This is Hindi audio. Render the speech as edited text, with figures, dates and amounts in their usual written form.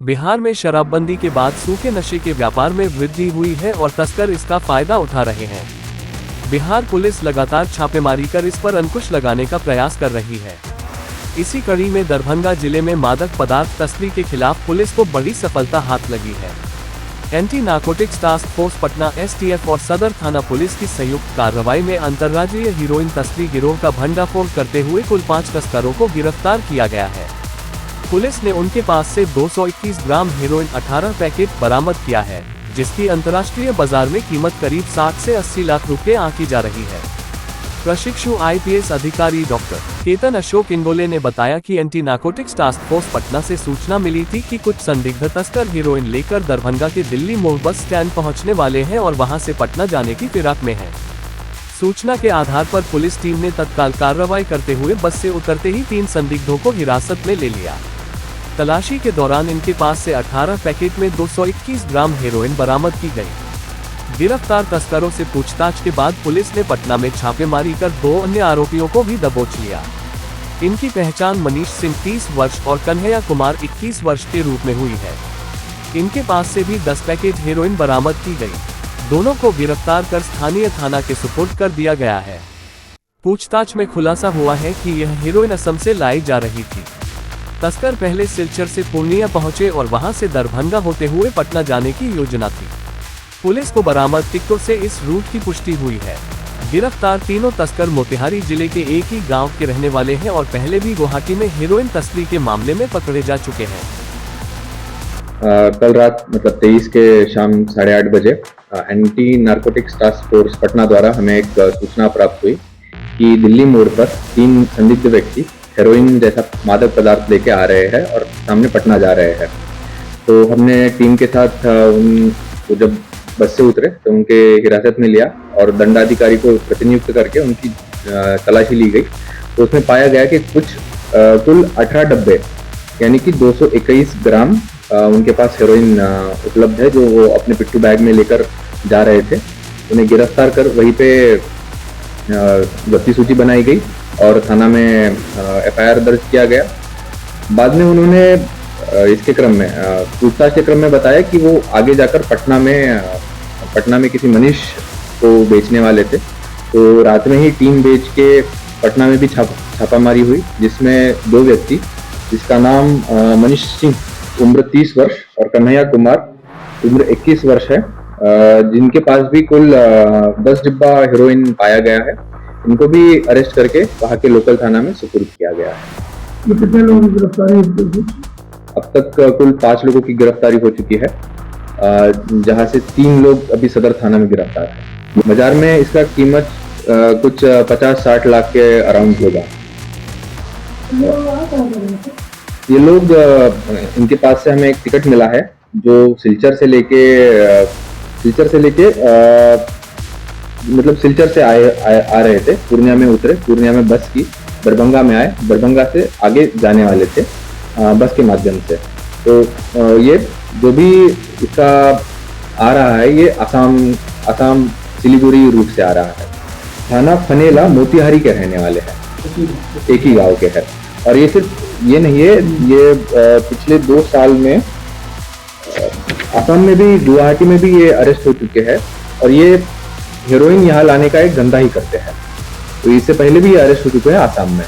बिहार में शराबबंदी के बाद सूखे नशे के व्यापार में वृद्धि हुई है और तस्कर इसका फायदा उठा रहे हैं। बिहार पुलिस लगातार छापेमारी कर इस पर अंकुश लगाने का प्रयास कर रही है। इसी कड़ी में दरभंगा जिले में मादक पदार्थ तस्करी के खिलाफ पुलिस को बड़ी सफलता हाथ लगी है। Anti narcotics task force Patna STF और सदर थाना पुलिस की संयुक्त कार्रवाई में अंतर्राज्यीय हीरोइन तस्करी गिरोह का भंडाफोड़ करते हुए कुल 5 तस्करों को गिरफ्तार किया गया है। पुलिस ने उनके पास से 221 ग्राम हेरोइन 18 पैकेट बरामद किया है, जिसकी अंतर्राष्ट्रीय बाजार में कीमत करीब 60 से 80 लाख रुपए आंकी जा रही है। प्रशिक्षु आईपीएस अधिकारी डॉक्टर केतन अशोक इंगोले ने बताया कि anti narcotics task force Patna से सूचना मिली थी कि कुछ संदिग्ध तस्कर हेरोइन लेकर दरभंगा के दिल्ली मोड़ बस स्टैंड पहुंचने वाले हैं और वहां से पटना जाने की फिराक में हैं। सूचना के आधार पर पुलिस टीम ने तत्काल कार्रवाई करते हुए बस से उतरते ही 3 संदिग्धों को हिरासत में ले लिया। तलाशी के दौरान इनके पास से 18 पैकेट में 221 ग्राम हेरोइन बरामद की गई। गिरफ्तार तस्करों से पूछताछ के बाद पुलिस ने पटना में छापेमारी कर 2 अन्य आरोपियों को भी दबोच लिया। इनकी पहचान मनीष सिंह 30 वर्ष और कन्हैया कुमार 21 वर्ष के रूप में हुई है। इनके पास से भी 10 पैकेट हेरोइन बरामद की गई। दोनों को गिरफ्तार कर स्थानीय थाना के सुपुर्द कर दिया गया है। पूछताछ में खुलासा हुआ है कि यह हेरोइन असम से लाई जा रही थी। तस्कर पहले सिलचर से पूर्णिया पहुंचे और वहां से दरभंगा होते हुए पटना जाने की योजना थी। पुलिस को बरामद टिकटों से इस रूट की पुष्टि हुई है। गिरफ्तार तीनों तस्कर मोतिहारी जिले के एक ही गांव के रहने वाले हैं और पहले भी गुवाहाटी में हेरोइन तस्करी के मामले में पकड़े जा चुके हैं। कल रात 23 के शाम 8:30 बजे anti narcotics task force Patna द्वारा हमें एक सूचना प्राप्त हुई कि दिल्ली मोड़ पर 3 संदिग्ध व्यक्ति हेरोइन जैसा मादक पदार्थ लेके आ रहे हैं और सामने पटना जा रहे हैं। तो हमने टीम के साथ उनको जब बस से उतरे तो उनके हिरासत में लिया और दंडाधिकारी को प्रतिनियुक्त करके उनकी तलाशी ली गई। तो उसमें पाया गया कि कुल 18 डब्बे यानी कि 221 ग्राम उनके पास हेरोइन उपलब्ध है, जो वो अपने पिट्ठू बैग में लेकर जा रहे थे। उन्हें गिरफ्तार कर वहीं पे जब्ती सूची बनाई गई और थाना में एफआईआर दर्ज किया गया। बाद में उन्होंने इसके क्रम में पूछताछ के क्रम में बताया कि वो आगे जाकर पटना में किसी मनीष को बेचने वाले थे। तो रात में ही टीम बेच के पटना में भी छापामारी हुई, जिसमें 2 व्यक्ति, जिसका नाम मनीष सिंह उम्र 30 वर्ष और कन्हैया कुमार उम्र 21 वर्ष है, जिनके पास भी कुल 10 डिब्बा हेरोइन पाया गया है। इनको भी अरेस्ट करके वहाँ के लोकल थाना में सुपुर्द किया गया है। कितने लोगों की गिरफ्तारी हुई? अब तक कुल 5 लोगों की गिरफ्तारी हो चुकी है, जहां से 3 लोग अभी सदर थाना में गिरफ्तार है। बाजार में इसका कीमत कुछ 50-60 लाख के अराउंड होगा। ये लोग इनके पास से हमें एक टिकट मिला है जो सिलचर से लेके मतलब सिलचर से आ रहे थे, पूर्णिया में उतरे, पूर्णिया में बस की, दरभंगा में आए, दरभंगा से आगे जाने वाले थे बस के माध्यम से। तो ये जो भी इसका आ रहा है, ये असम सिलीगुड़ी रूट से आ रहा है। थाना फनेला मोतिहारी के रहने वाले हैं, एक ही गांव के हैं। और ये सिर्फ ये नहीं है, ये पिछले 2 साल में असम में भी, गुवाहाटी में भी ये अरेस्ट हो चुके हैं और ये हेरोइन यहाँ लाने का एक धंधा ही करते हैं। तो इससे पहले भी ये अरेस्ट हो चुके हैं असम में।